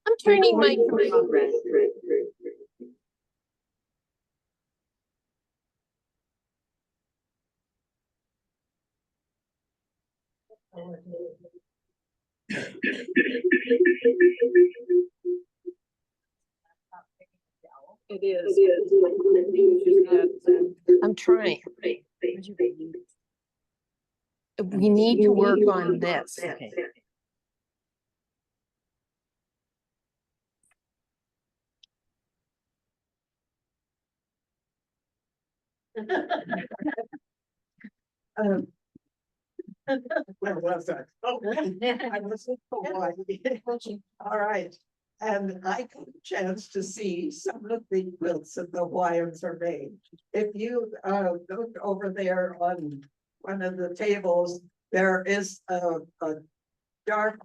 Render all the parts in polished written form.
I'm turning my computer. It is. I'm trying. We need to work on this. Okay. Where was I? Oh, I was in Hawaii. All right. And I got a chance to see some of the quilts that the Hawaiians are made. If you look over there on one of the tables, there is a dark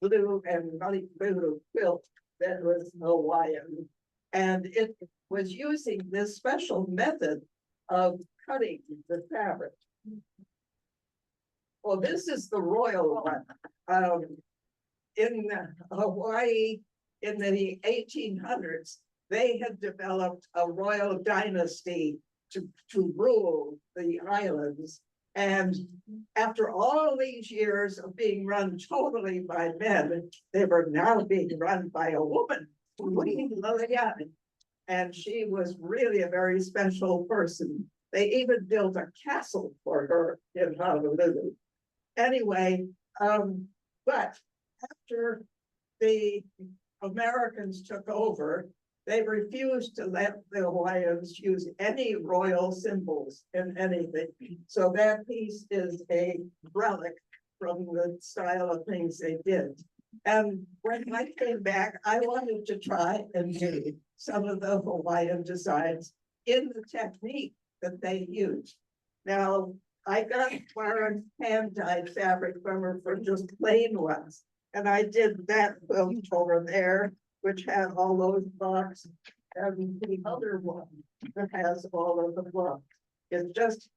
blue and light blue quilt that was Hawaiian. And it was using this special method of cutting the fabric. Well, this is the royal one. In Hawaii in the 1800s, they had developed a royal dynasty to rule the islands. And after all these years of being run totally by men, they were now being run by a woman, Queen Liliane. And she was really a very special person. They even built a castle for her in Honolulu. Anyway, but after the Americans took over, they refused to let the Hawaiians use any royal symbols in anything. So that piece is a relic from the style of things they did. And when I came back, I wanted to try and do some of the Hawaiian designs in the technique that they used. Now, I got foreign hand-dyed fabric from her for just plain ones. And I did that quilt over there, which had all those blocks, and the other one that has all of the blocks. It's just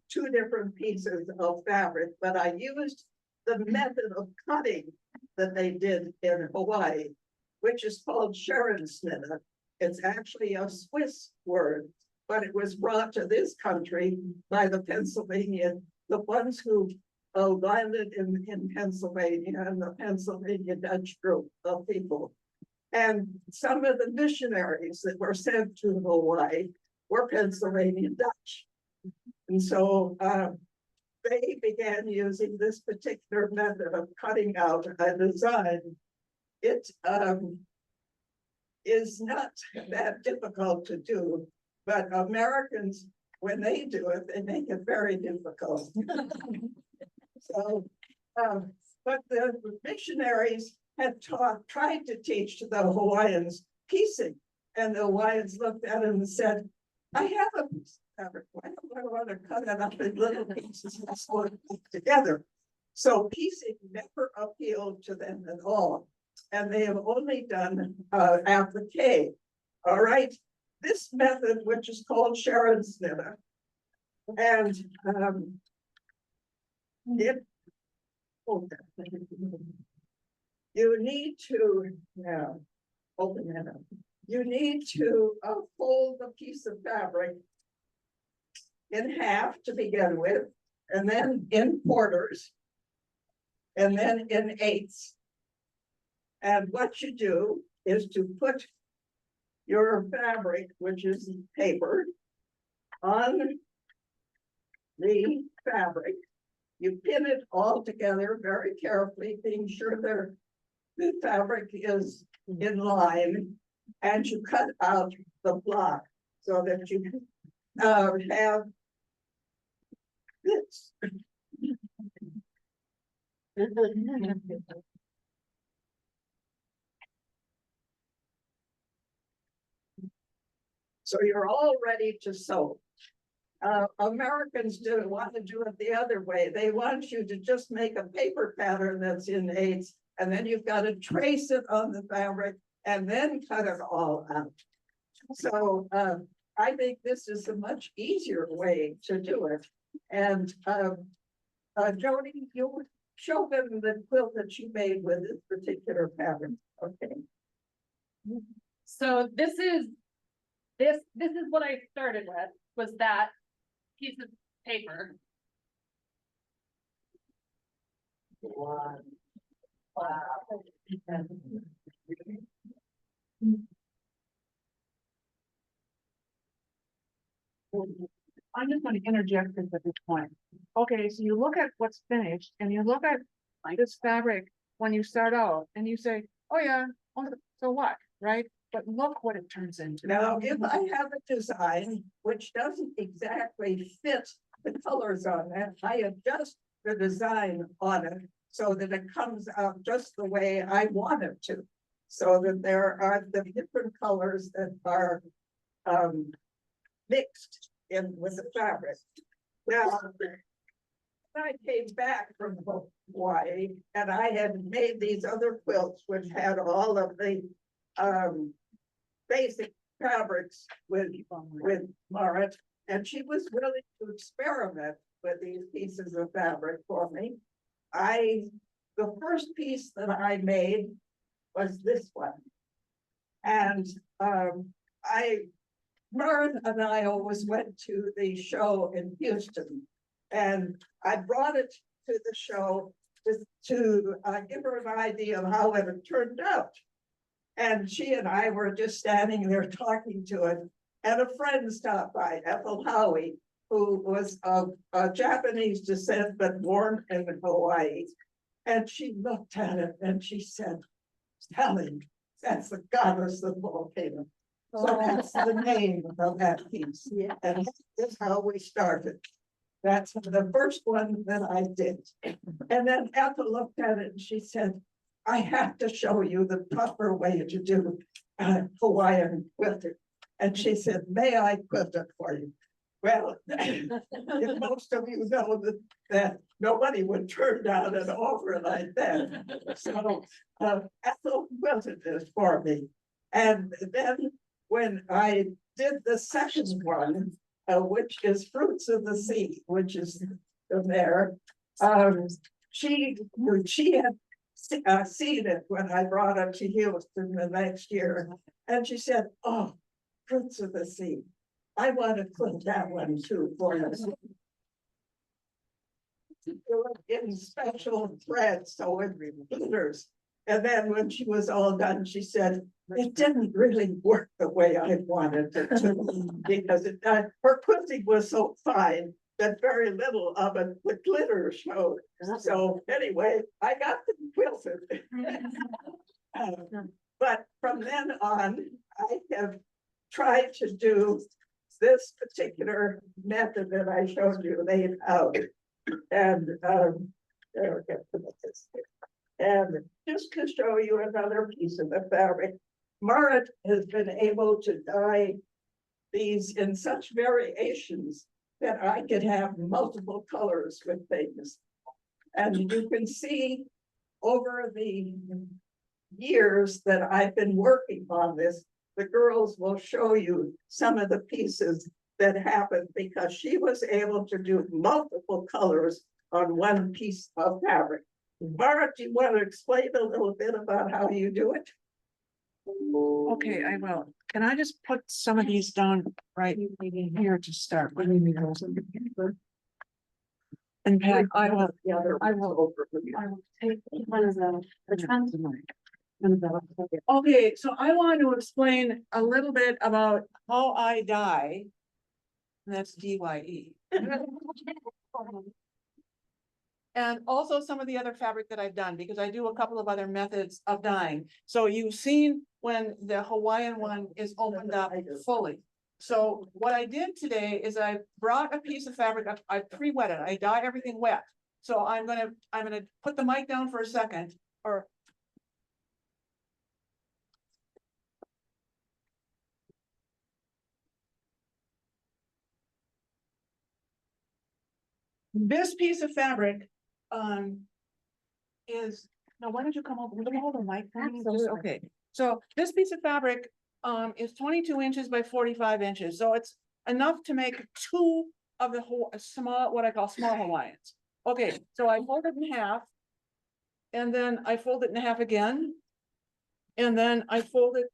two different pieces of fabric, but I used the method of cutting that they did in Hawaii, which is called Scherensnitte. It's actually a Swiss word, but it was brought to this country by the Pennsylvanian, the ones who landed in Pennsylvania, and the Pennsylvania Dutch group of people. And some of the missionaries that were sent to Hawaii were Pennsylvania Dutch. And so they began using this particular method of cutting out a design. It is not that difficult to do, but Americans, when they do it, they make it very difficult. So, but the missionaries had tried to teach the Hawaiians piecing, and the Hawaiians looked at it and said, I have a piece of fabric, why don't I want to cut it up in little pieces and sew it together? So piecing never appealed to them at all, and they have only done applique. All right, this method, which is called Scherensnitte, and you need to open that up. You need to fold a piece of fabric in half to begin with, and then in quarters, and then in eighths. And what you do is to put your fabric, which is paper, on the fabric. You pin it all together very carefully, being sure the fabric is in line, and you cut out the block so that you have this. So you're all ready to sew. Americans want to do it the other way. They want you to just make a paper pattern that's in eighths, and then you've got to trace it on the fabric and then cut it all out. So I think this is a much easier way to do it. And Jody, you show them the quilt that you made with this particular pattern. Okay. So this is what I started with, was that piece of paper. I'm just gonna interject this at this point. Okay, so you look at what's finished and you look at this fabric when you start out and you say, oh yeah, so what, right? But look what it turns into. Now, if I have a design which doesn't exactly fit the colors on it, I adjust the design on it so that it comes out just the way I want it to. So that there are the different colors that are mixed in with the fabric. Now, I came back from Hawaii and I had made these other quilts which had all of the basic fabrics with Marit, and she was willing to experiment with these pieces of fabric for me. The first piece that I made was this one. And Marit and I always went to the show in Houston, and I brought it to the show to give her an idea of how it had turned out. And she and I were just standing there talking to it, and a friend stopped by, Ethel Howie, who was of Japanese descent but born in Hawaii. And she looked at it and she said, "Sally, that's the goddess of volcano." So that's the name of that piece. Yeah. And that's how we started. That's the first one that I did. And then Ethel looked at it and she said, "I have to show you the proper way to do Hawaiian quilting." And she said, "May I quilt it for you?" Well, if most of you know that nobody would turn down an offer like that. So Ethel quilted this for me. And then when I did the second one, which is Fruits of the Sea, which is there, she had seen it when I brought it to Houston the next year. And she said, "Oh, Fruits of the Sea. I want to put that one too for us." In special threads, so it glitters. And then when she was all done, she said, "It didn't really work the way I wanted it to," because her quilting was so fine that very little of it, the glitter showed. So anyway, I got them quilted. But from then on, I have tried to do this particular method that I showed you laid out. And there we go. And just to show you another piece of the fabric, Marit has been able to dye these in such variations that I could have multiple colors with things. And you can see over the years that I've been working on this, the girls will show you some of the pieces that happened because she was able to do multiple colors on one piece of fabric. Marit, do you want to explain a little bit about how you do it? Okay, I will. Can I just put some of these down right here to start? And Pat, I will take one of the trends. Okay, so I want to explain a little bit about how I dye. That's DYE. And also some of the other fabric that I've done, because I do a couple of other methods of dyeing. So you've seen when the Hawaiian one is opened up fully. So what I did today is I brought a piece of fabric, I pre-wet it, I dye everything wet. So I'm gonna put the mic down for a second, or this piece of fabric is, now why don't you come over, will you hold the mic for me? Just- okay, so this piece of fabric is 22 inches by 45 inches, so it's enough to make two of the whole small, what I call small Hawaiians. Okay, so I fold it in half, and then I fold it in half again, and then I fold it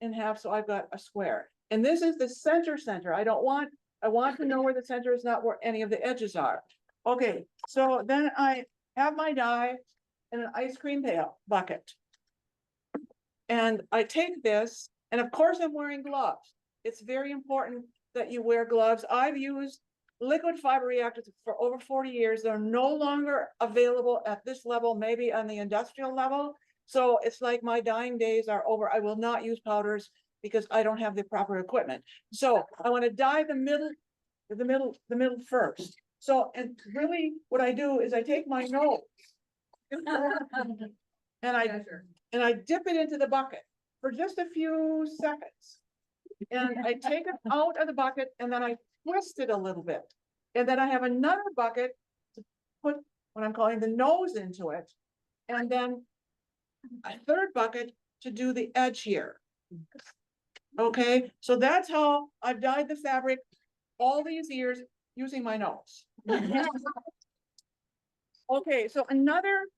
in half, so I've got a square. And this is the center. I want to know where the center is, not where any of the edges are. Okay, so then I have my dye in an ice cream bucket. And I take this, and of course I'm wearing gloves. It's very important that you wear gloves. I've used liquid fiber reactors for over 40 years. They're no longer available at this level, maybe on the industrial level. So it's like my dyeing days are over. I will not use powders because I don't have the proper equipment. So I want to dye the middle first. So, and really what I do is I take my nose and I dip it into the bucket for just a few seconds. And I take it out of the bucket and then I twist it a little bit. And then I have another bucket to put what I'm calling the nose into it. And then a third bucket to do the edge here. Okay, so that's how I've dyed the fabric all these years using my nose. Okay, so another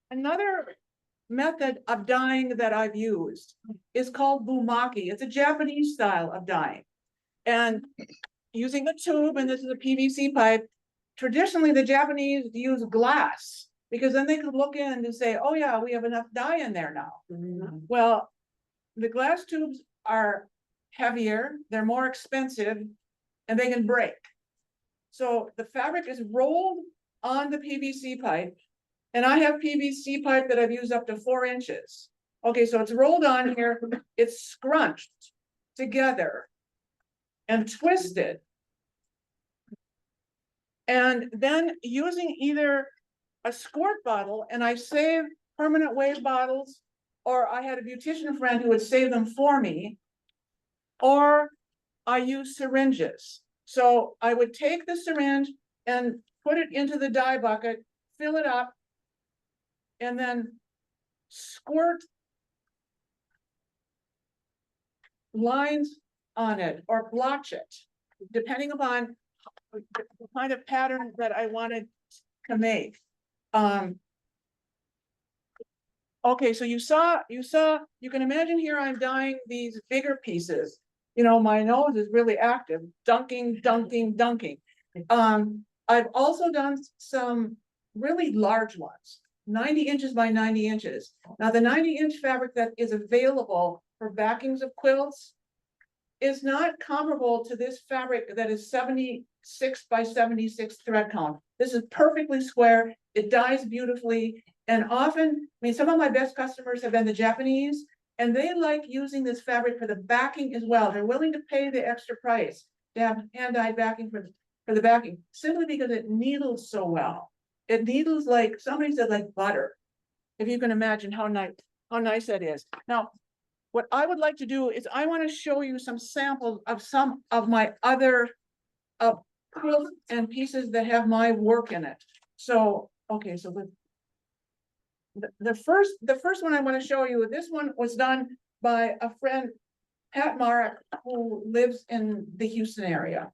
method of dyeing that I've used is called bumaki. It's a Japanese style of dyeing. And using a tube, and this is a PVC pipe, traditionally the Japanese use glass because then they could look in and say, oh yeah, we have enough dye in there now. Well, the glass tubes are heavier, they're more expensive, and they can break. So the fabric is rolled on the PVC pipe, and I have PVC pipe that I've used up to 4 inches. Okay, so it's rolled on here, it's scrunched together and twisted. And then using either a squirt bottle, and I save permanent wave bottles, or I had a beautician friend who would save them for me, or I use syringes. So I would take the syringe and put it into the dye bucket, fill it up, and then squirt lines on it or blotch it, depending upon the kind of pattern that I wanted to make. Okay, so you can imagine here I'm dyeing these bigger pieces. You know, my nose is really active, dunking. I've also done some really large ones, 90 inches by 90 inches. Now the 90-inch fabric that is available for backings of quilts is not comparable to this fabric that is 76 by 76 thread count. This is perfectly square, it dyes beautifully, and often, I mean, some of my best customers have been the Japanese, and they like using this fabric for the backing as well. They're willing to pay the extra price to have hand-dyed backing for the backing, simply because it needles so well. It needles like, somebody said, like butter. If you can imagine how nice that is. Now, what I would like to do is I want to show you some samples of some of my other quilts and pieces that have my work in it. So, okay, so the first one I want to show you, this one was done by a friend, Pat Cox, who lives in the Houston area.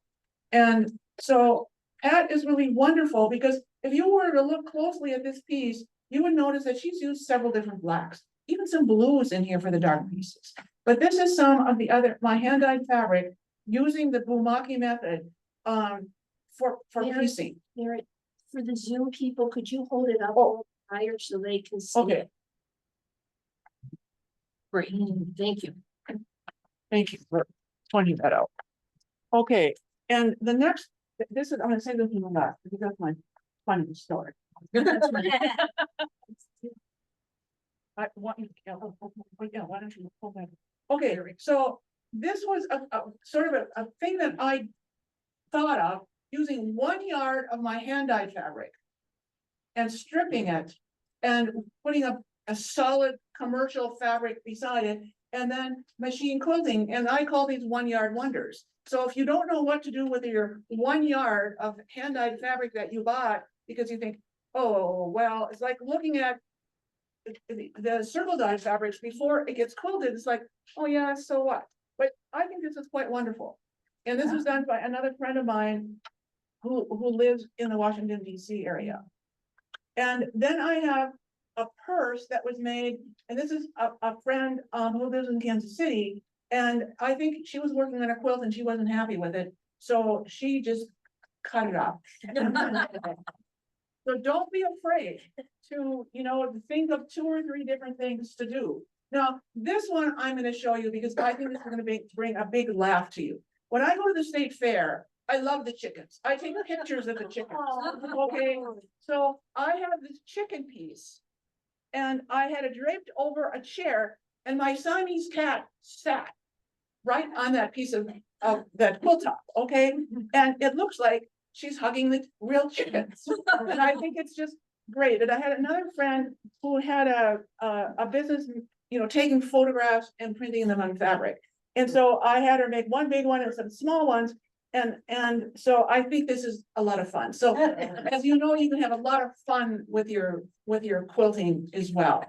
And so Pat is really wonderful because if you were to look closely at this piece, you would notice that she's used several different blacks, even some blues in here for the dark pieces. But this is some of my hand-dyed fabric using the bumaki method for piecing. Mary, for the Zoom people, could you hold it up higher so they can see? Okay. it? Great, thank you. Thank you for pointing that out. Okay, and the next, this is, I'm gonna say this in the last, because that's my funny story. Why don't you pull that? Okay, so this was a sort of a thing that I thought of using 1 yard of my hand-dyed fabric and stripping it and putting a solid commercial fabric beside it, and then machine quilting, and I call these 1 yard wonders. So if you don't know what to do with your 1 yard of hand-dyed fabric that you bought, because you think, oh, well, it's like looking at the circle dyed fabrics before it gets quilted, it's like, oh yeah, so what? But I think this is quite wonderful. And this was done by another friend of mine who lives in the Washington, DC area. And then I have a purse that was made, and this is a friend who lives in Kansas City, And I think she was working on a quilt and she wasn't happy with it, so she just cut it off. So don't be afraid to, think of 2 or 3 different things to do. Now, this one I'm gonna show you because I think this is gonna bring a big laugh to you. When I go to the state fair, I love the chickens. I take pictures of the chickens. Okay, so I have this chicken piece. And I had it draped over a chair and my Siamese cat sat right on that piece of that quilt top, okay? And it looks like she's hugging the real chickens. And I think it's just great. And I had another friend who had a business, taking photographs and printing them on fabric. And so I had her make one big one and some small ones. And so I think this is a lot of fun. So as you know, you can have a lot of fun with your quilting as well.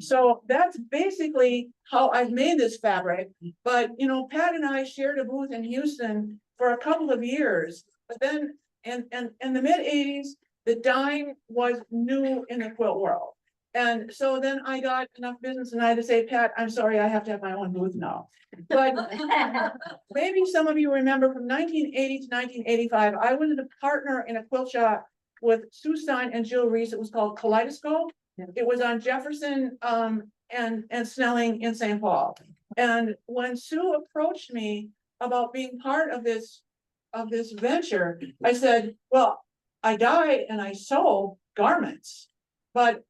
So that's basically how I've made this fabric. But Pat and I shared a booth in Houston for a couple of years. But then in the mid-80s, the dyeing was new in the quilt world. And so then I got enough business and I had to say, Pat, I'm sorry, I have to have my own booth now. But maybe some of you remember from 1980 to 1985, I was a partner in a quilt shop with Sue Stein and Jill Reese. It was called Kaleidoscope. It was on Jefferson and Snelling in St. Paul. And when Sue approached me about being part of this venture, I said, well, I dye and I sew garments, but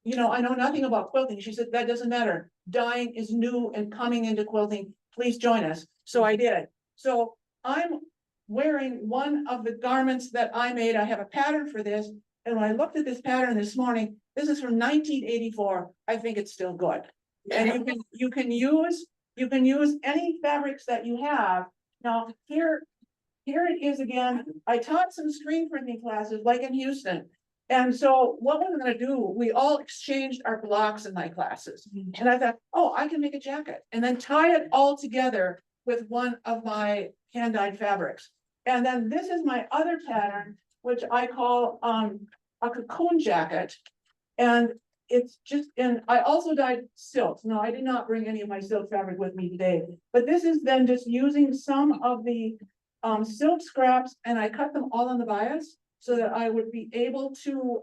I know nothing about quilting. She said, that doesn't matter. Dyeing is new and coming into quilting. Please join us. So I did. So I'm wearing one of the garments that I made. I have a pattern for this. And when I looked at this pattern this morning, this is from 1984. I think it's still good. And you can use any fabrics that you have. Now here it is again. I taught some screen printing classes like in Houston. And so what we're gonna do, we all exchanged our blocks in my classes. And I thought, oh, I can make a jacket and then tie it all together with one of my hand-dyed fabrics. And then this is my other pattern, which I call a cocoon jacket. And it's just, and I also dyed silks. No, I did not bring any of my silk fabric with me today, but this is then just using some of the silk scraps and I cut them all on the bias so that I would be able to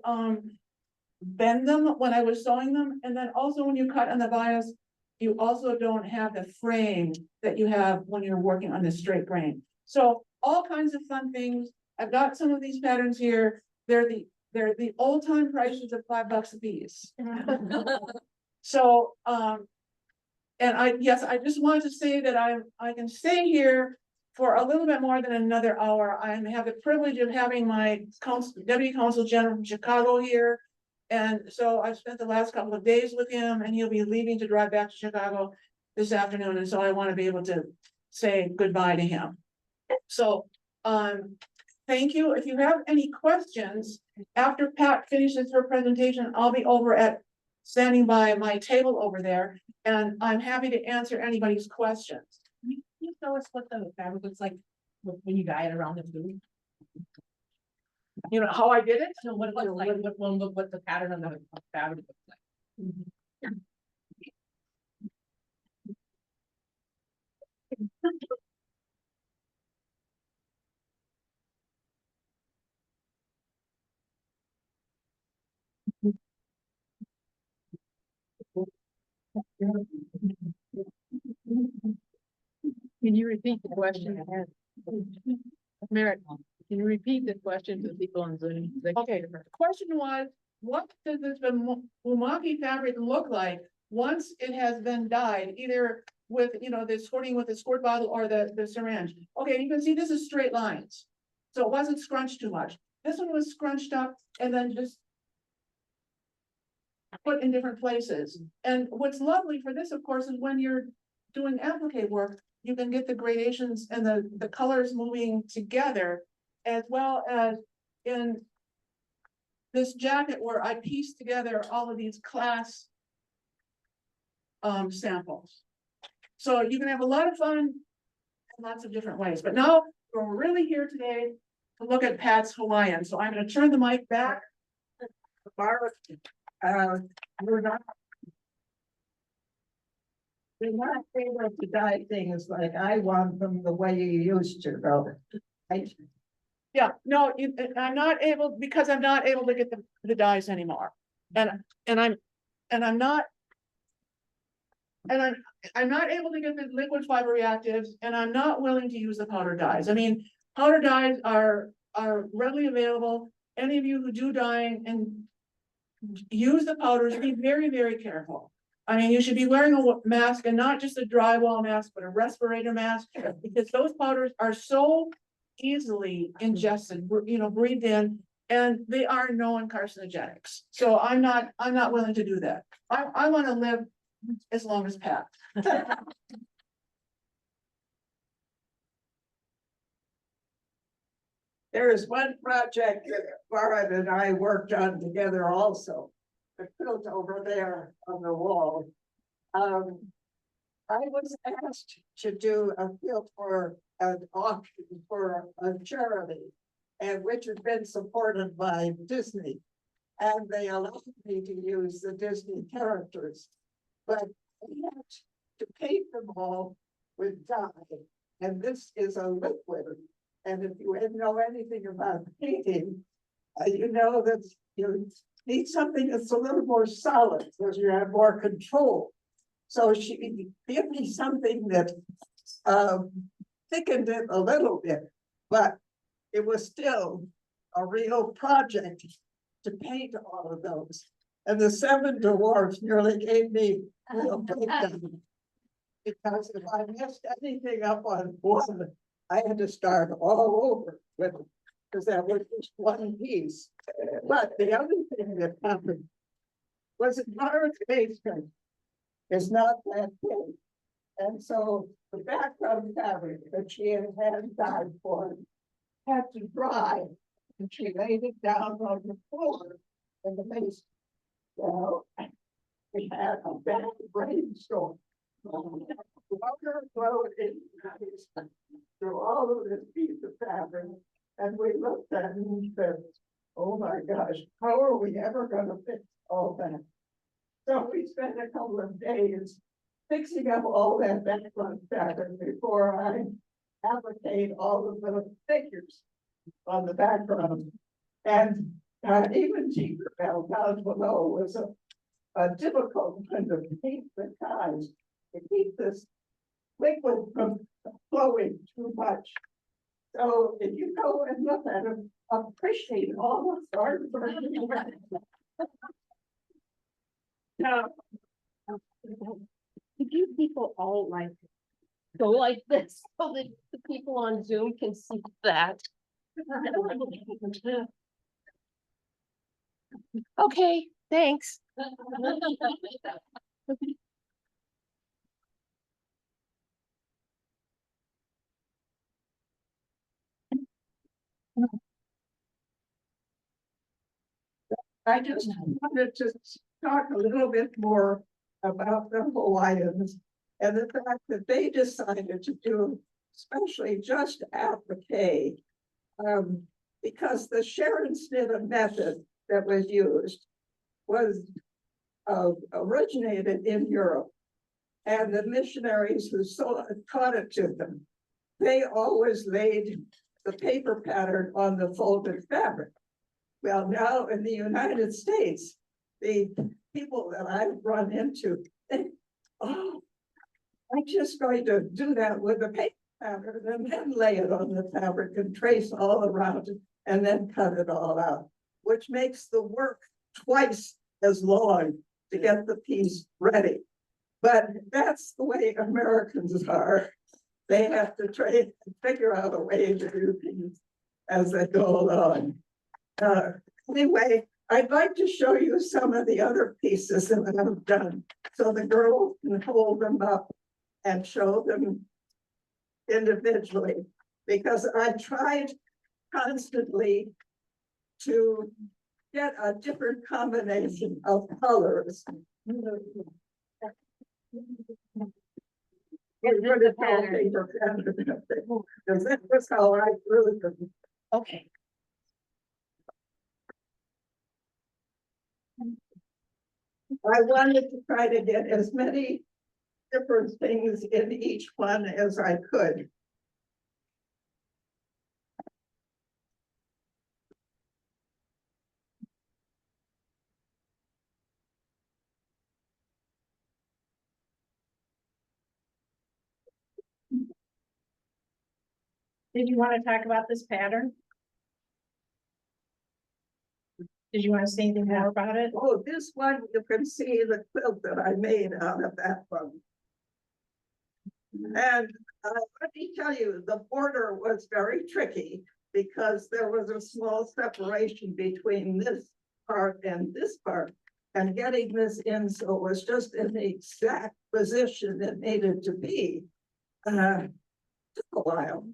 bend them when I was sewing them. And then also when you cut on the bias, you also don't have the frame that you have when you're working on the straight grain. So all kinds of fun things. I've got some of these patterns here. They're the old time prices of $5 a piece. So and I just wanted to say that I can stay here for a little bit more than another hour. I have the privilege of having my Deputy Consul General from Chicago here. And so I've spent the last couple of days with him and he'll be leaving to drive back to Chicago this afternoon. And so I want to be able to say goodbye to him. So thank you. If you have any questions, after Pat finishes her presentation, I'll be standing by my table over there and I'm happy to answer anybody's questions. Can you tell us what the fabric looks like when you dye it around the booth? You know how I did it? So what the pattern of the fabric looks like? Can you repeat the question? Merritt, can you repeat the question to the people on Zoom? Okay, the question was, what does this umaki fabric look like once it has been dyed, either with, the squirting with the squirt bottle or the syringe? Okay, you can see this is straight lines. So it wasn't scrunched too much. This one was scrunched up and then just put in different places. And what's lovely for this, of course, is when you're doing applique work, you can get the gradations and the colors moving together, as well as in this jacket where I pieced together all of these class samples. So you can have a lot of fun in lots of different ways. But now we're really here today to look at Pat's Hawaiian. So I'm going to turn the mic back. Barbara, we're not You're not able to dye things like I want them the way you used to, though. Yeah, no, I'm not able, because I'm not able to get the dyes anymore. And I'm not. And I'm not able to get the liquid fiber reactives, and I'm not willing to use the powder dyes. I mean, powder dyes are readily available. Any of you who do dyeing and use the powders, be very, very careful. I mean, you should be wearing a mask, and not just a drywall mask, but a respirator mask, because those powders are so easily ingested, breathed in, and they are known carcinogenics. So I'm not willing to do that. I want to live as long as Pat. There is one project that Barrett and I worked on together also. The quilt over there on the wall. I was asked to do a quilt for an auction for a charity, and which had been supported by Disney. And they allowed me to use the Disney characters, but I had to paint them all with dye. And this is a liquid. And if you know anything about painting, you know that you need something that's a little more solid, so you have more control. So she gave me something that thickened it a little bit, but it was still a real project to paint all of those. And the 7 dwarfs nearly gave me a breakdown. Because if I messed anything up on one, I had to start all over with it, because that was just one piece. But the other thing that happened was that Margaret's basement is not that big. And so the background fabric that she had dyed for had to dry, and she laid it down on the floor in the basement. Well, we had a bad brainstorm. Water flowed in through all of this piece of fabric, and we looked at it and said, oh my gosh, how are we ever going to fix all that? So we spent a couple of days fixing up all that background fabric before I applicate all of the figures on the background. And even Tinkerbell down below was a difficult kind of paint the ties to keep this liquid from flowing too much. So if you go and look at them, appreciate all the hard work. Now, Could you people all like go like this so that the people on Zoom can see that? Okay, thanks. I just wanted to talk a little bit more about the Hawaiians and the fact that they decided to do especially just applique, because the Sharon Snittem method that was used was originated in Europe, and the missionaries who taught it to them, they always laid the paper pattern on the folded fabric. Well, now in the United States, the people that I've run into think, oh, I'm just going to do that with the paper pattern and then lay it on the fabric and trace all around it and then cut it all out, which makes the work twice as long to get the piece ready. But that's the way Americans are. They have to try and figure out a way to do things as they go along. Anyway, I'd like to show you some of the other pieces that I've done, so the girls can hold them up and show them individually, because I tried constantly to get a different combination of colors. Because that was how I drew them. Okay. I wanted to try to get as many different things in each one as I could. Did you want to talk about this pattern? Did you want to say anything more about it? Oh, this one, you can see the quilt that I made out of that one. And let me tell you, the border was very tricky because there was a small separation between this part and this part. And getting this in so it was just in the exact position it needed to be. Took a while.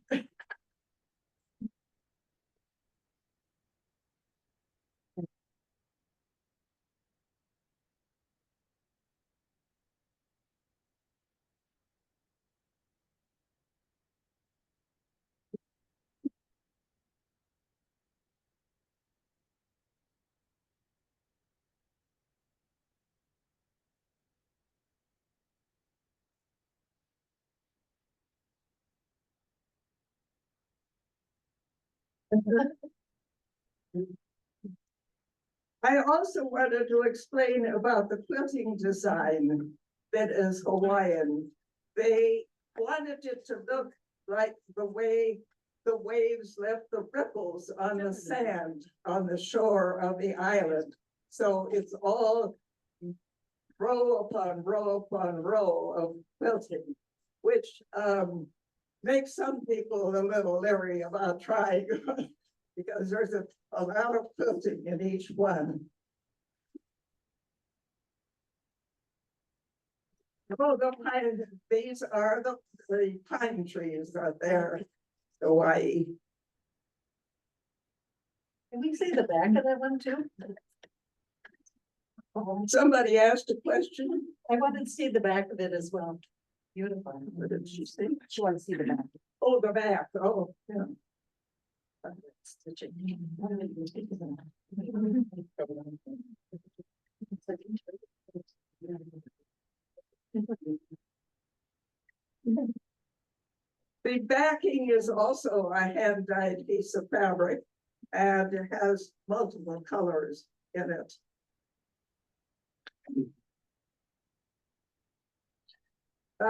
I also wanted to explain about the quilting design that is Hawaiian. They wanted it to look like the way the waves left the ripples on the sand on the shore of the island. So it's all row upon row upon row of quilting, which makes some people a little leery about trying because there's a lot of quilting in each one. Oh, these are the pine trees out there, Hawaii. Can we see the back of that one too? Somebody asked a question. I wanted to see the back of it as well. Beautiful. What did she say? She wanted to see the back. Oh, the back, oh, yeah. The backing is also a hand-dyed piece of fabric and it has multiple colors in it.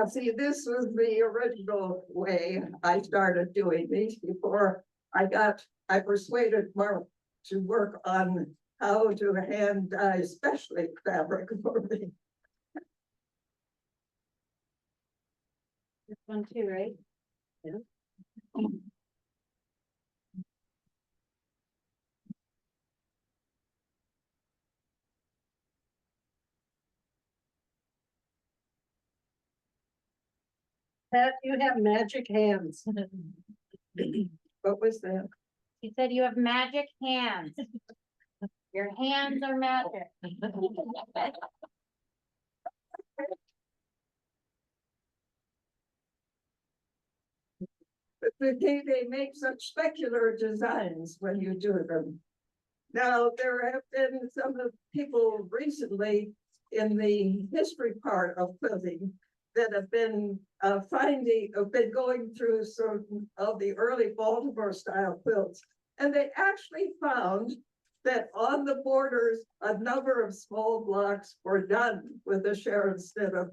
See, this was the original way I started doing these before I persuaded Mark to work on how to hand dye especially fabric for me. This one too, right? Yeah. Pat, you have magic hands. What was that? He said you have magic hands. Your hands are magic. But they make such specular designs when you do them. Now, there have been some of people recently in the history part of quilting that have been going through some of the early Baltimore style quilts. And they actually found that on the borders, a number of small blocks were done with the Sharon Snittem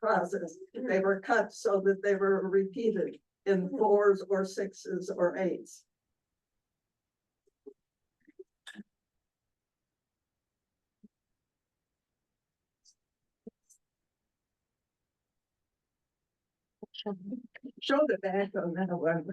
process. They were cut so that they were repeated in 4s or 6s or 8s. Show the back on that one.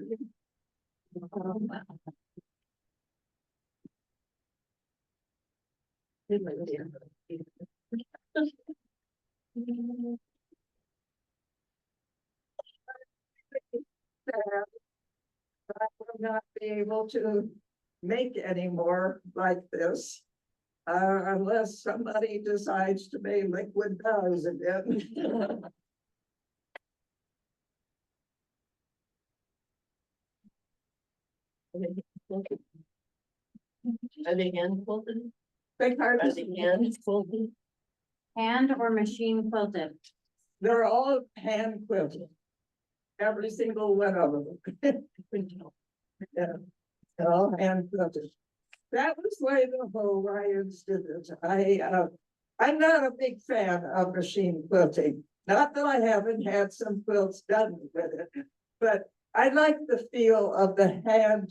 I will not be able to make any more like this unless somebody decides to make liquid dyes again. Are they hand quilted? Big Are hard. they hand quilted? Hand or machine quilted? they're all hand quilted. Every single one of them. Yeah, they're all hand quilted. That was the way the Hawaiians did it. I'm not a big fan of machine quilting. Not that I haven't had some quilts done with it, but I like the feel of the hand,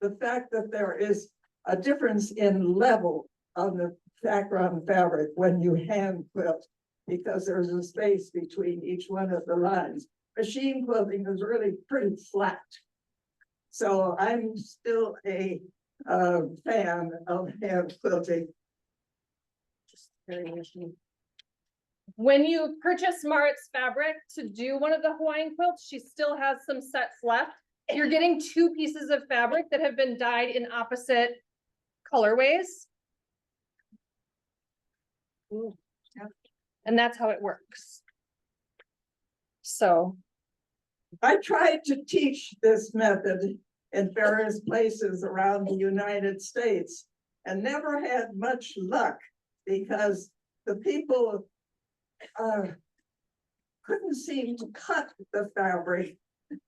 the fact that there is a difference in level on the background fabric when you hand quilt, because there's a space between each one of the lines. Machine quilting is really pretty flat. So I'm still a fan of hand quilting. When you purchase Mart's fabric to do one of the Hawaiian quilts, she still has some sets left. You're getting 2 pieces of fabric that have been dyed in opposite colorways. And that's how it works. So. I tried to teach this method in various places around the United States and never had much luck because the people couldn't seem to cut the fabric.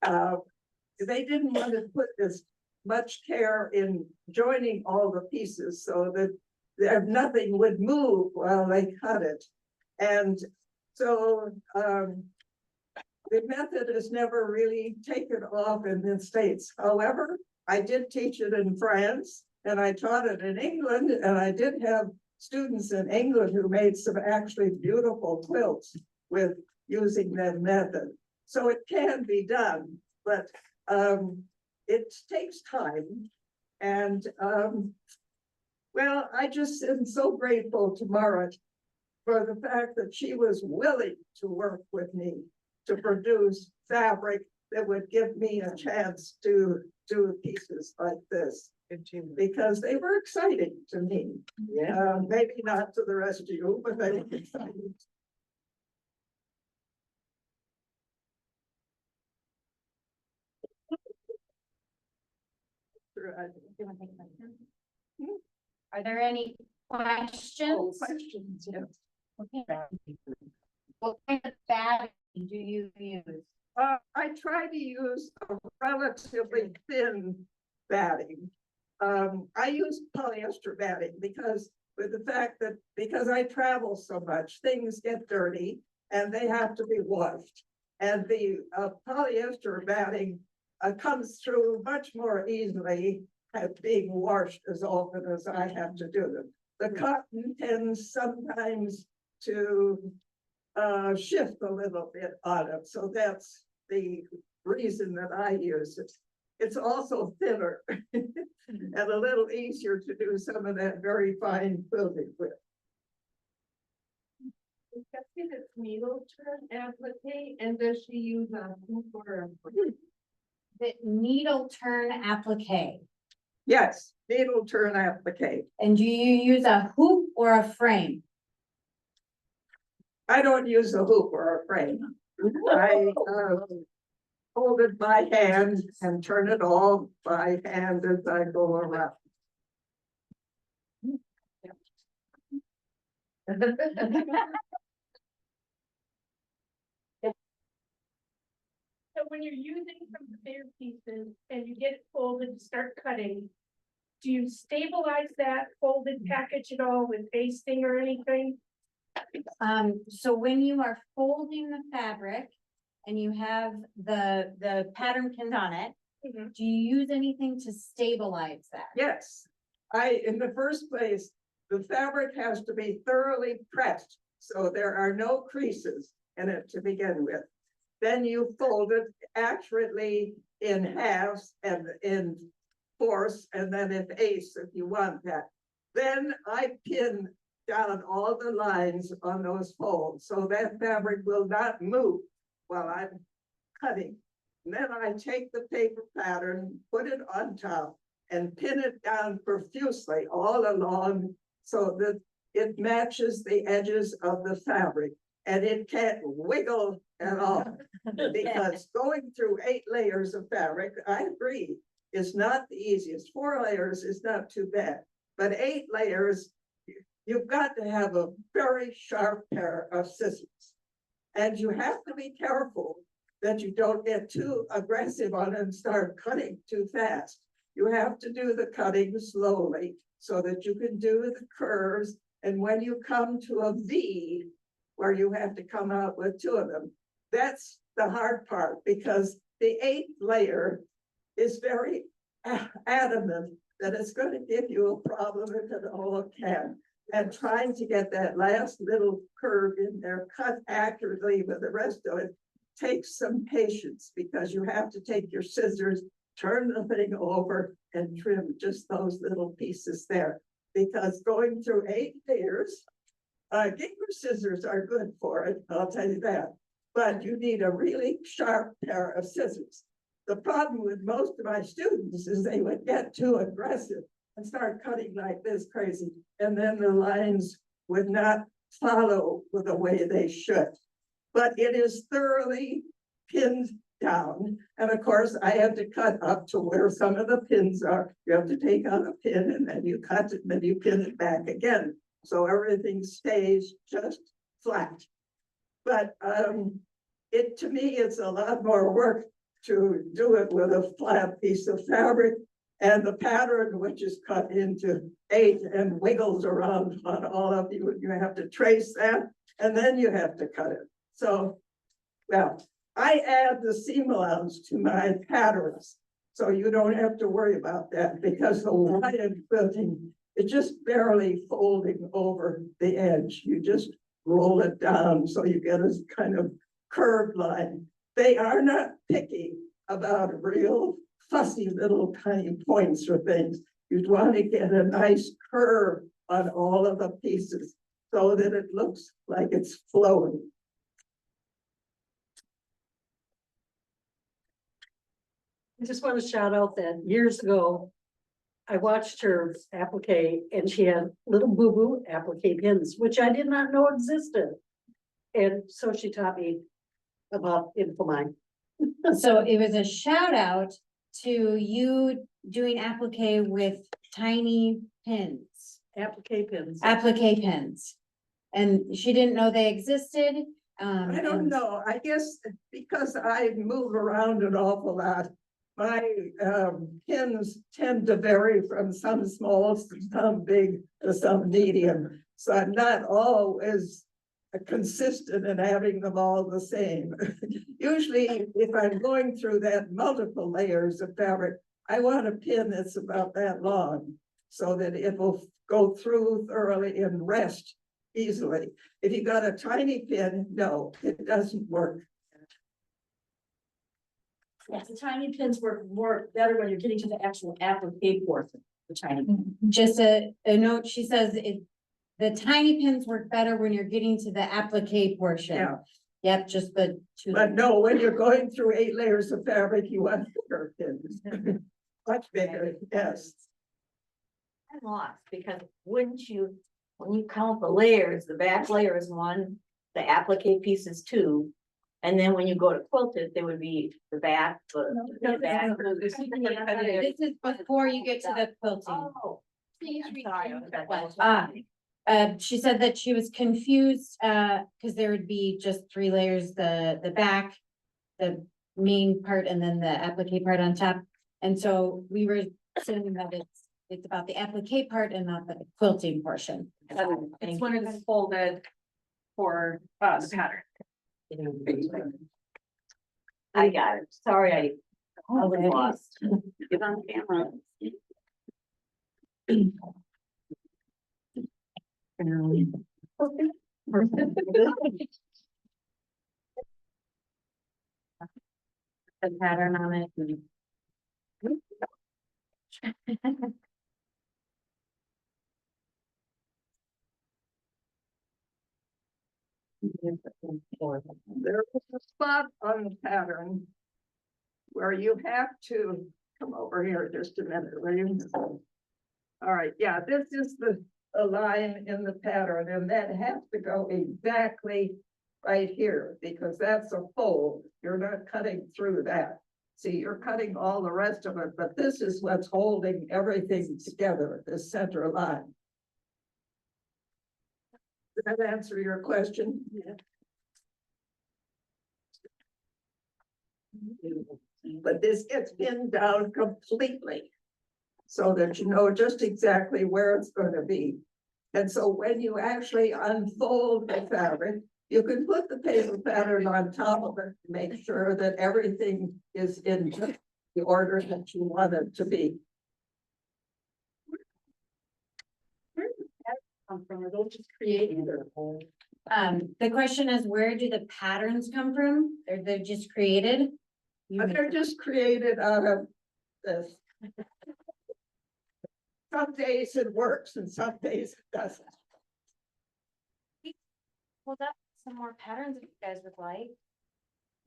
They didn't want to put as much care in joining all the pieces so that nothing would move while they cut it. And so the method is never really taken off in the States. However, I did teach it in France and I taught it in England, and I did have students in England who made some actually beautiful quilts with using that method. So it can be done, but it takes time. And well, I just am so grateful to Marit for the fact that she was willing to work with me to produce fabric that would give me a chance to do pieces like this, because they were exciting to me. Yeah, maybe not to the rest of you, but they were exciting. Are there any questions? Questions, yes. Okay. What kind of batting do you use? I try to use a relatively thin batting. I use polyester batting because with the fact that because I travel so much, things get dirty and they have to be washed. And the polyester batting comes through much more easily at being washed as often as I have to do them. The cotton tends sometimes to shift a little bit on it. So that's the reason that I use it. It's also thinner and a little easier to do some of that very fine quilting with. This needle turn applique, and does she use a hoop or The needle turn applique. Yes, needle turn applique. And do you use a hoop or a frame? I don't use a hoop or a frame. I hold it by hand and turn it all by hand as I go around. So when you're using some bigger pieces and you get it folded to start cutting, do you stabilize that folded package at all with basting or anything? So when you are folding the fabric and you have the pattern pinned on it, Mhm. do you use anything to stabilize that? Yes, in the first place, the fabric has to be thoroughly pressed, so there are no creases in it to begin with. Then you fold it accurately in halves and in fourths, and then in eighths if you want that. Then I pin down all the lines on those folds, so that fabric will not move while I'm cutting. And then I take the paper pattern, put it on top, and pin it down profusely all along so that it matches the edges of the fabric and it can't wiggle at all. Because going through 8 layers of fabric, I agree, is not the easiest. 4 layers is not too bad, but 8 layers, you've got to have a very sharp pair of scissors. And you have to be careful that you don't get too aggressive on it and start cutting too fast. You have to do the cutting slowly so that you can do the curves. And when you come to a V, where you have to come out with two of them, that's the hard part, because the 8th layer is very adamant that it's going to give you a problem if it all can. And trying to get that last little curve in there cut accurately with the rest of it takes some patience, because you have to take your scissors, turn the thing over and trim just those little pieces there. Because going through 8 layers, Gingrich scissors are good for it, I'll tell you that. But you need a really sharp pair of scissors. The problem with most of my students is they would get too aggressive and start cutting like this crazy, and then the lines would not follow the way they should. But it is thoroughly pinned down. And of course, I have to cut up to where some of the pins are. You have to take out a pin and then you cut it and then you pin it back again. So everything stays just flat. But to me, it's a lot more work to do it with a flat piece of fabric, and the pattern, which is cut into 8 and wiggles around on all of you, you have to trace that, and then you have to cut it. So, well, I add the seam allowance to my patterns, so you don't have to worry about that, because the Hawaiian quilting, it's just barely folding over the edge. You just roll it down so you get a kind of curved line. They are not picky about real fussy little tiny points or things. You'd want to get a nice curve on all of the pieces so that it looks like it's flowing. I just want to shout out that years ago, I watched her applique and she had little boo-boo applique pins, which I did not know existed. And so she taught me about Infomine. So it was a shout out to you doing applique with tiny pins, Applique pins. applique pins. And she didn't know they existed. I don't and- know, I guess because I move around an awful lot, my pins tend to vary from some small to some big to some medium. So I'm not always consistent in having them all the same. Usually, if I'm going through that multiple layers of fabric, I want a pin that's about that long so that it will go through thoroughly and rest easily. If you got a tiny pin, no, it doesn't work. Yes, the tiny pins work more better when you're getting to the actual applique portion, the tiny. Just a note, she says the tiny pins work better when you're getting to the applique portion. Yeah. Yep, just the two. But no, when you're going through 8 layers of fabric, you want bigger pins. Much bigger, yes. I'm lost, because wouldn't you, when you count the layers, the back layer is 1, the applique piece is 2. And then when you go to quilt it, there would be the back, the back. This is before you get to the quilting. Oh. I'm sorry. She said that she was confused, because there would be just 3 layers, the back, the main part, and then the applique part on top. And so we were saying that it's about the applique part and not the quilting portion. It's when it's folded for the pattern. I got it. Sorry, I was lost. Get on camera. The pattern on it. There is a spot on the pattern where you have to come over here just a minute, will you? All right, yeah, this is a line in the pattern, and that has to go exactly right here, because that's a fold. You're not cutting through that. See, you're cutting all the rest of it, but this is what's holding everything together, this center line. Did that answer your question? Yeah. But this gets pinned down completely. So that you know just exactly where it's gonna be. And so when you actually unfold the fabric, you can put the paper pattern on top of it, to make sure that everything is in just the order that you want it to be. Come from, are those just created or? The question is, where do the patterns come from? They're just created? But they're just created out of this. Some days it works and some days it doesn't. Pulled up some more patterns if you guys would like.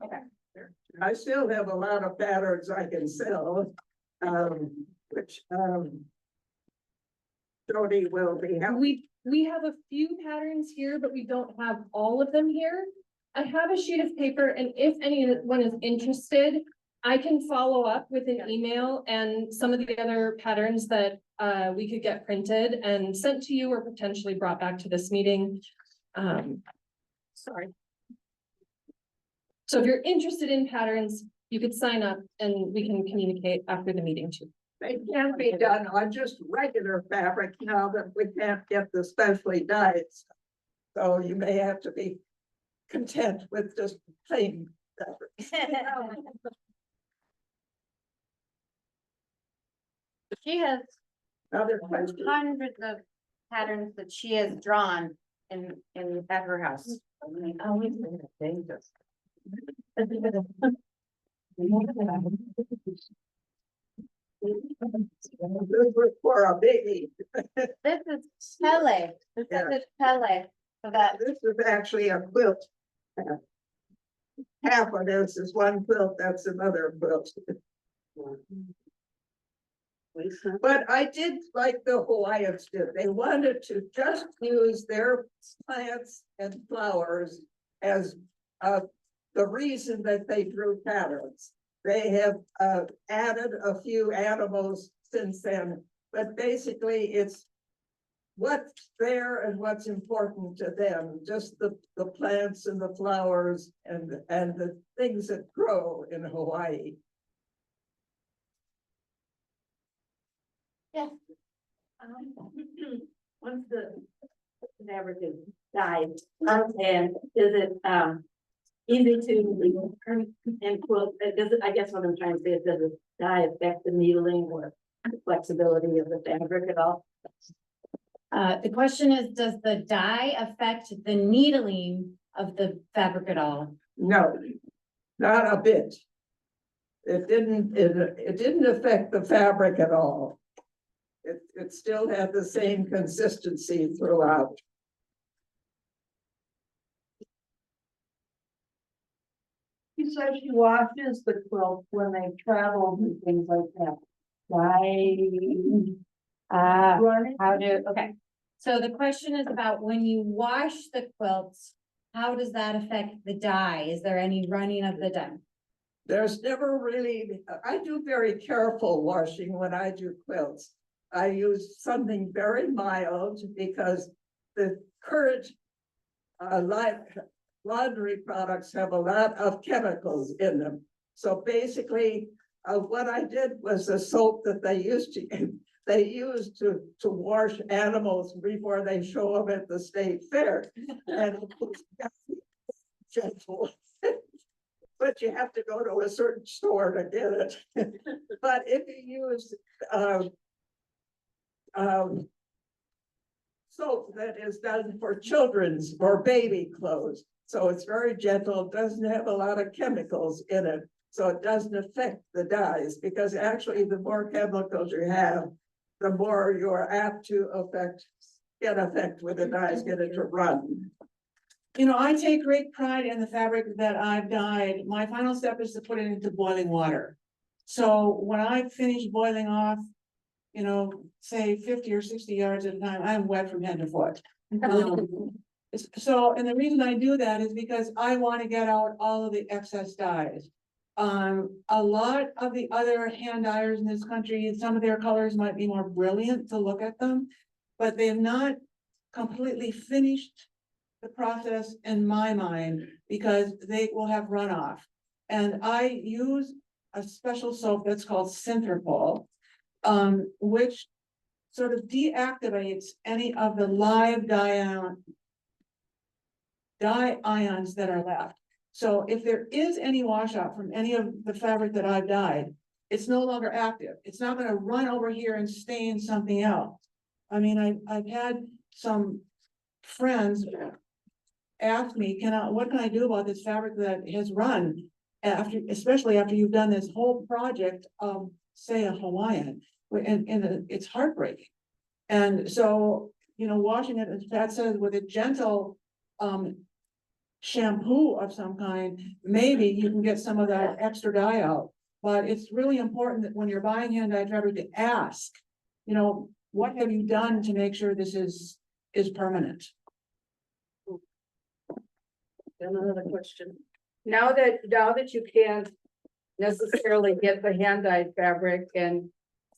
Okay. I still have a lot of patterns I can sell, which, Jody will be happy. We have a few patterns here, but we don't have all of them here. I have a sheet of paper, and if anyone is interested, I can follow up with an email and some of the other patterns that we could get printed and sent to you or potentially brought back to this meeting. Sorry. So if you're interested in patterns, you could sign up and we can communicate after the meeting too. They can be done on just regular fabric now that we can't get the specially dyed stuff. So you may have to be content with just plain fabric. She has Other questions? hundreds of patterns that she has drawn at her house. This was for a biggie. This is Pele. This Yeah. is Pele. So that, This is actually a quilt. Half of this is one quilt, that's another quilt. But I did like the Hawaiians did. They wanted to just use their plants and flowers as the reason that they drew patterns. They have added a few animals since then, but basically it's what's there and what's important to them, just the plants and the flowers and the things that grow in Hawaii. Once the fabric is dyed, and is it, easy to and quilt, does it, I guess what I'm trying to say is, does the dye affect the needling or flexibility of the fabric at all? the question is, does the dye affect the needling of the fabric at all? No, not a bit. It didn't affect the fabric at all. It still had the same consistency throughout. He says she washes the quilt when they travel and things like that. Why? Okay. So the question is about when you wash the quilts, how does that affect the dye? Is there any running of the dye? There's never really, I do very careful washing when I do quilts. I use something very mild because the current laundry products have a lot of chemicals in them. So basically, what I did was the soap that they used to wash animals before they show them at the state fair. And it was gentle. But you have to go to a certain store to get it. But if you use soap that is done for children's or baby clothes, so it's very gentle, doesn't have a lot of chemicals in it, so it doesn't affect the dyes, because actually the more chemicals you have, the more you're apt to get effect with the dyes, get it to run. You know, I take great pride in the fabric that I've dyed. My final step is to put it into boiling water. So when I finish boiling off, you know, say 50 or 60 yards at a time, I'm wet from head to foot. So, and the reason I do that is because I want to get out all of the excess dyes. A lot of the other hand dyers in this country, some of their colors might be more brilliant to look at them, but they have not completely finished the process in my mind, because they will have runoff. And I use a special soap that's called Synthropol, which sort of deactivates any of the live ions that are left. So if there is any washout from any of the fabric that I've dyed, it's no longer active. It's not gonna run over here and stain something else. I mean, I've had some friends ask me, what can I do about this fabric that has run after, especially after you've done this whole project of, say, a Hawaiian, and it's heartbreaking. And so, you know, washing it, as Pat says, with a gentle, shampoo of some kind, maybe you can get some of that extra dye out. But it's really important that when you're buying hand dyed fabric to ask, you know, what have you done to make sure this is permanent? Then another question. Now that you can't necessarily get the hand dyed fabric and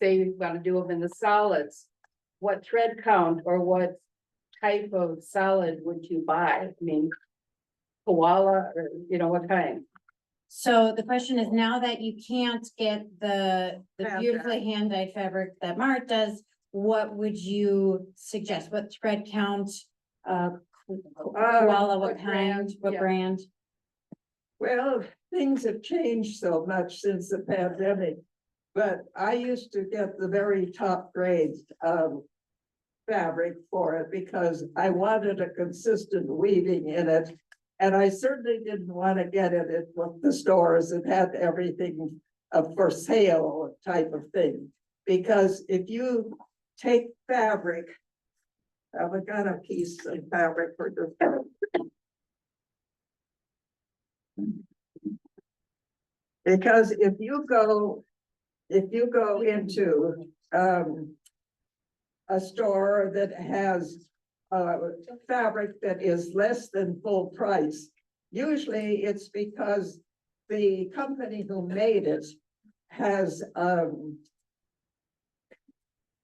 say you're gonna do them in the solids, what thread count or what type of solid would you buy? I mean, koala or, you know, what kind? So the question is, now that you can't get the Hand beautifully hand dyed fabric that Mart does, what would you suggest? What thread count? Koala, what kind, what yeah. brand? Well, things have changed so much since the pandemic, but I used to get the very top grades of fabric for it because I wanted a consistent weaving in it. And I certainly didn't want to get it at the stores that had everything for sale type of thing. Because if you take fabric, I've got a piece of fabric for this. Because if you go into a store that has fabric that is less than full price, usually it's because the company who made it has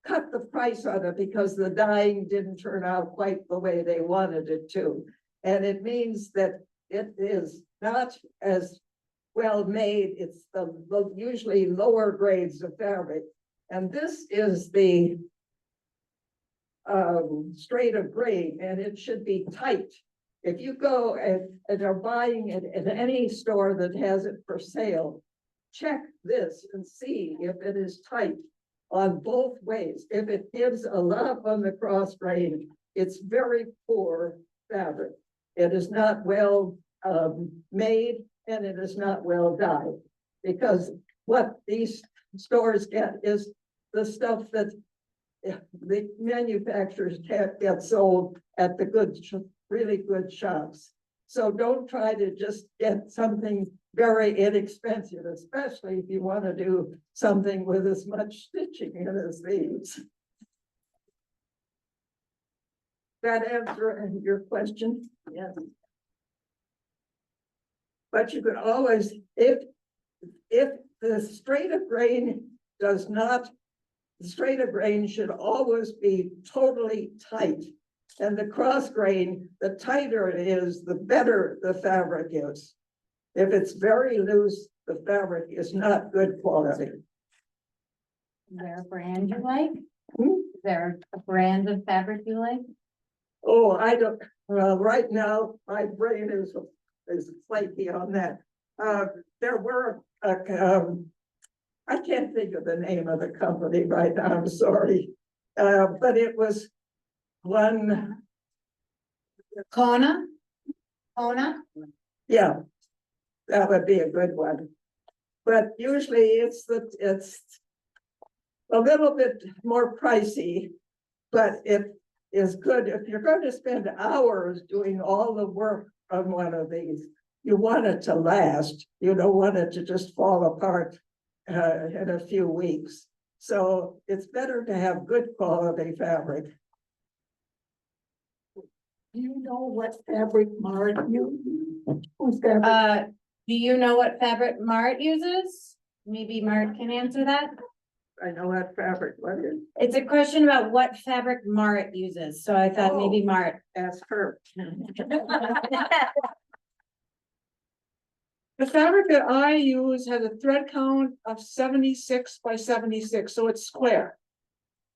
cut the price on it because the dyeing didn't turn out quite the way they wanted it to. And it means that it is not as well made. It's the usually lower grades of fabric. And this is the straight of grain, and it should be tight. If you go and are buying it at any store that has it for sale, check this and see if it is tight on both ways. If it gives a lot on the cross grain, it's very poor fabric. It is not well made, and it is not well dyed, because what these stores get is the stuff that the manufacturers can't get sold at the really good shops. So don't try to just get something very inexpensive, especially if you want to do something with as much stitching in as these. That answer your question? Yes. But you could always, if the straight of grain does not, the straight of grain should always be totally tight. And the cross grain, the tighter it is, the better the fabric is. If it's very loose, the fabric is not good quality. Is there a brand you like? Hmm? Is there a brand of fabric you like? Oh, I don't, well, right now, my brain is flaky on that. There were, I can't think of the name of the company right now, I'm sorry. But it was one, Kona? yeah, that would be a good one. But usually it's a little bit more pricey, but it is good. If you're going to spend hours doing all the work on one of these, you want it to last. You don't want it to just fall apart in a few weeks. So it's better to have good quality fabric. Do you know what fabric Mart uses? Do you know what fabric Mart uses? Maybe Mart can answer that. I know what fabric, what is, It's a question about what fabric Mart uses, so I thought maybe Mart. ask her. The fabric that I use has a thread count of 76 by 76, so it's square.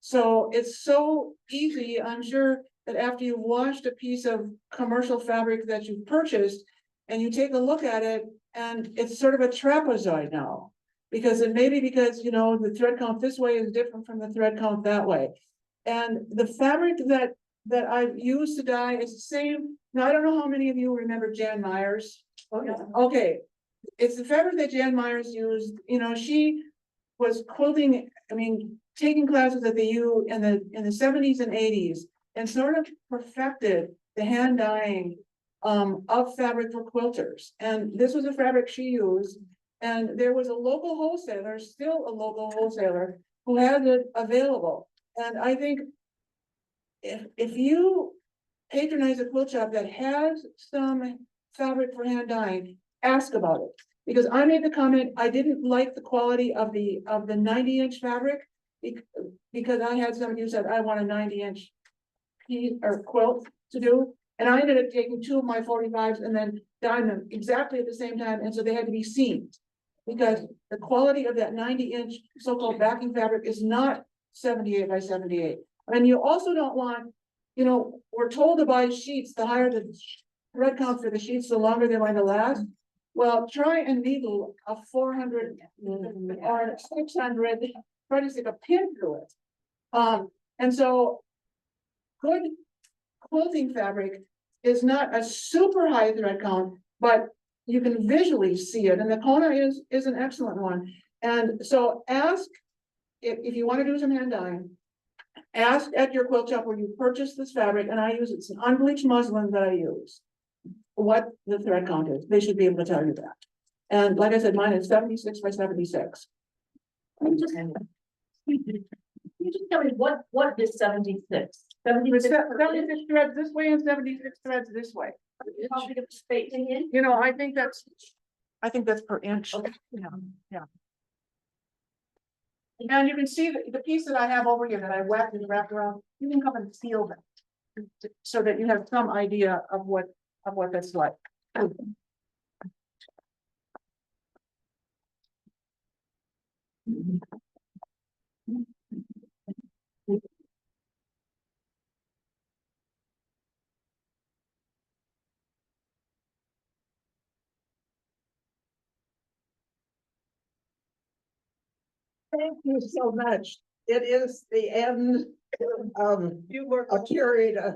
So it's so easy, I'm sure that after you've washed a piece of commercial fabric that you've purchased and you take a look at it, and it's sort of a trapezoid now. Because it may be because, you know, the thread count this way is different from the thread count that way. And the fabric that I've used to dye is the same. Now, I don't know how many of you remember Jan Myers. Oh, yeah. Okay, it's the fabric that Jan Myers used, you know, she was quilting, I mean, taking classes at the U in the 70s and 80s. And sort of perfected the hand dyeing of fabric for quilters. And this was a fabric she used. And there was a local wholesaler, still a local wholesaler, who had it available. And I think if you patronize a quilt shop that has some fabric for hand dyeing, ask about it. Because I made the comment, I didn't like the quality of the 90-inch fabric. Because I had somebody who said, I want a 90-inch piece or quilt to do. And I ended up taking 2 of my 45s and then dyeing them exactly at the same time. And so they had to be seamed. Because the quality of that 90-inch so-called backing fabric is not 78 by 78. And you also don't want, you know, we're told to buy sheets, the higher the thread count for the sheets, the longer they're going to last. Well, try and needle a 400 or 600, try to stick a pin through it. And so good quilting fabric is not a super high thread count, but you can visually see it, and the Kona is an excellent one. And so ask if you want to do some hand dyeing, ask at your quilt shop where you purchase this fabric, and I use it's an unbleached muslin that I use, what the thread count is. They should be able to tell you that. And like I said, mine is 76 by 76. Can you just tell me what is 76? 76 76 threads this way and 76 threads this way. How big of a spacing in? You know, I think that's per inch. Yeah. And you can see the piece that I have over here that I wrapped and wrapped around, you can come and feel that. So that you have some idea of what that's like. Thank you so much. It is the end of a period of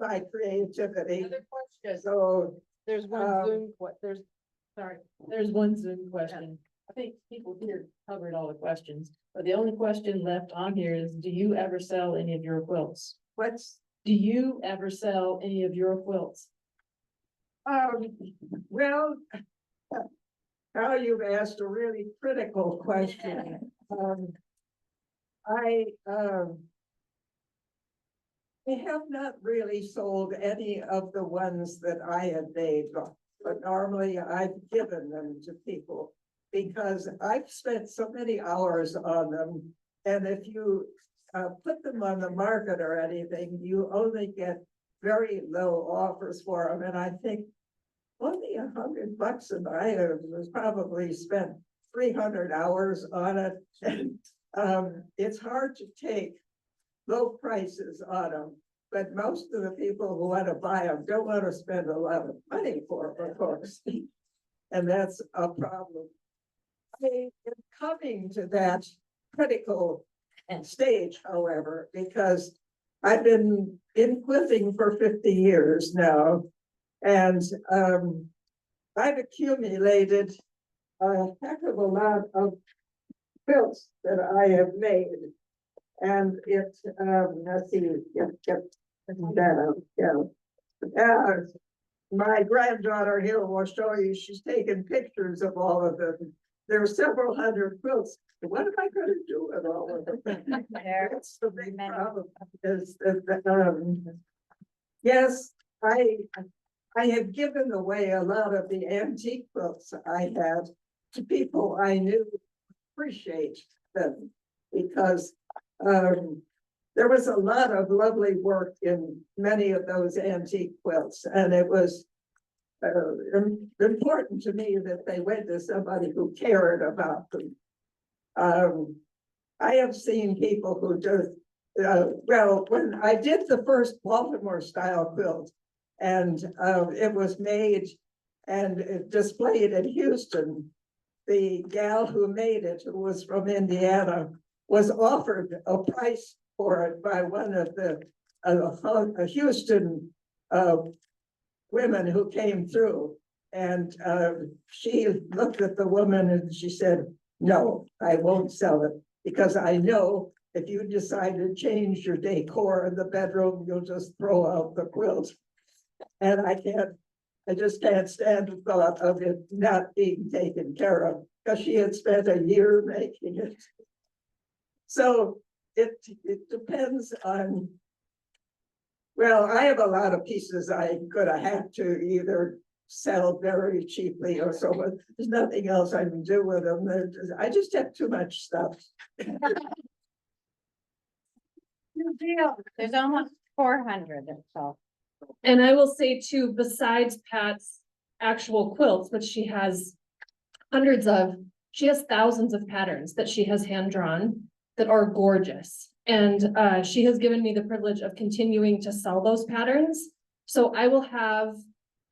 my creativity. Another question. So, There's one there's one Zoom question. I think people here covered all the questions, but the only question left on here is, do you ever sell any of your quilts? Do you ever sell any of your quilts? well, now you've asked a really critical question. I have not really sold any of the ones that I have made, but normally I've given them to people because I've spent so many hours on them. And if you put them on the market or anything, you only get very low offers for them. And I think only $100 and I have probably spent 300 hours on it. And it's hard to take low prices on them, but most of the people who want to buy them don't want to spend a lot of money for them, of course. And that's a problem. I am coming to that critical stage, however, because I've been in quilting for 50 years now, and I've accumulated a heck of a lot of quilts that I have made. And it's, let's see, my granddaughter here will show you, she's taken pictures of all of them. There are several hundred quilts. What am I gonna do with all of them? That's the big problem is that, yes, I have given away a lot of the antique quilts I had to people I knew appreciate them because there was a lot of lovely work in many of those antique quilts, and it was important to me that they went to somebody who cared about them. I have seen people who just, well, when I did the first Baltimore style quilt, and it was made and displayed in Houston, the gal who made it, who was from Indiana, was offered a price for it by one of the Houston women who came through. And she looked at the woman and she said, no, I won't sell it, because I know if you decide to change your decor in the bedroom, you'll just throw out the quilt. And I just can't stand the thought of it not being taken care of, because she had spent a year making it. So it depends on, well, I have a lot of pieces I could have had to either sell very cheaply or so, but there's nothing else I can do with them. I just have too much stuff. There's almost 400 or so. And I will say too, besides Pat's actual quilts, which she has hundreds of, she has thousands of patterns that she has hand drawn that are gorgeous. And she has given me the privilege of continuing to sell those patterns. So I will have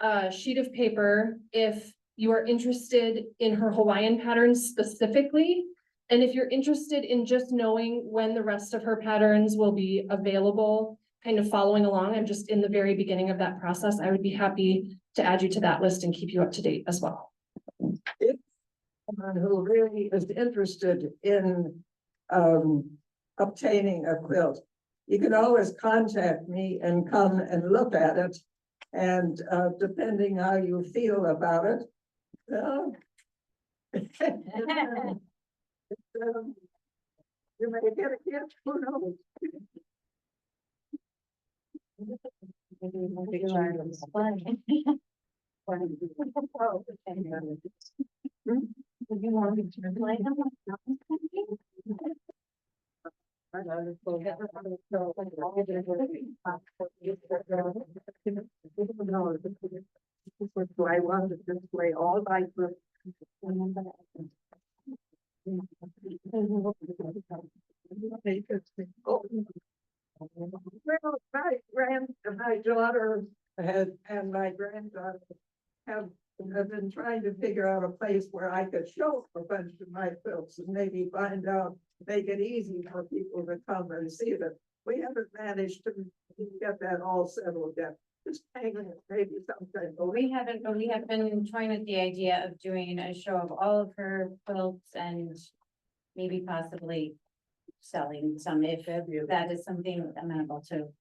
a sheet of paper if you are interested in her Hawaiian patterns specifically. And if you're interested in just knowing when the rest of her patterns will be available, kind of following along, I'm just in the very beginning of that process. I would be happy to add you to that list and keep you up to date as well. If someone who really is interested in obtaining a quilt, you can always contact me and come and look at it. And depending how you feel about it, you may get a gift, who knows? Would you want me to play them? So I want to display all my books. Well, my daughter and my granddaughter have been trying to figure out a place where I could show a bunch of my quilts and maybe find out, make it easy for people to come and see them. We haven't managed to get that all settled yet. Just hanging it, maybe sometime. We haven't, but we have been toying with the idea of doing a show of all of her quilts and maybe possibly selling some if that is something amenable to.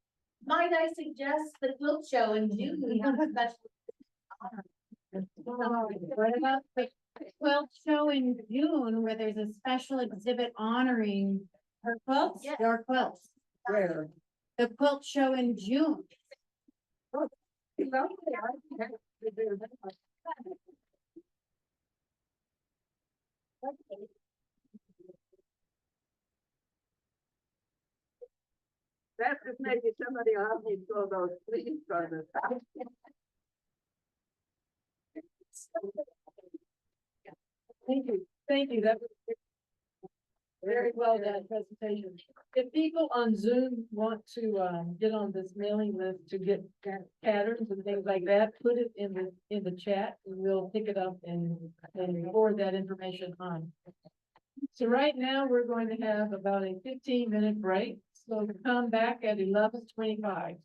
Might I suggest the quilt show in June? We have a special. What about the quilt show in June where there's a special exhibit honoring her quilts? Yeah. Your quilts. Where? The quilt show in June. That is maybe somebody else needs to throw those sleeves on it. Thank you. That was very well done presentation. If people on Zoom want to get on this mailing list to get patterns and things like that, put it in the chat and we'll pick it up and forward that information on. So right now we're going to have about a 15-minute break. So come back at 11:25.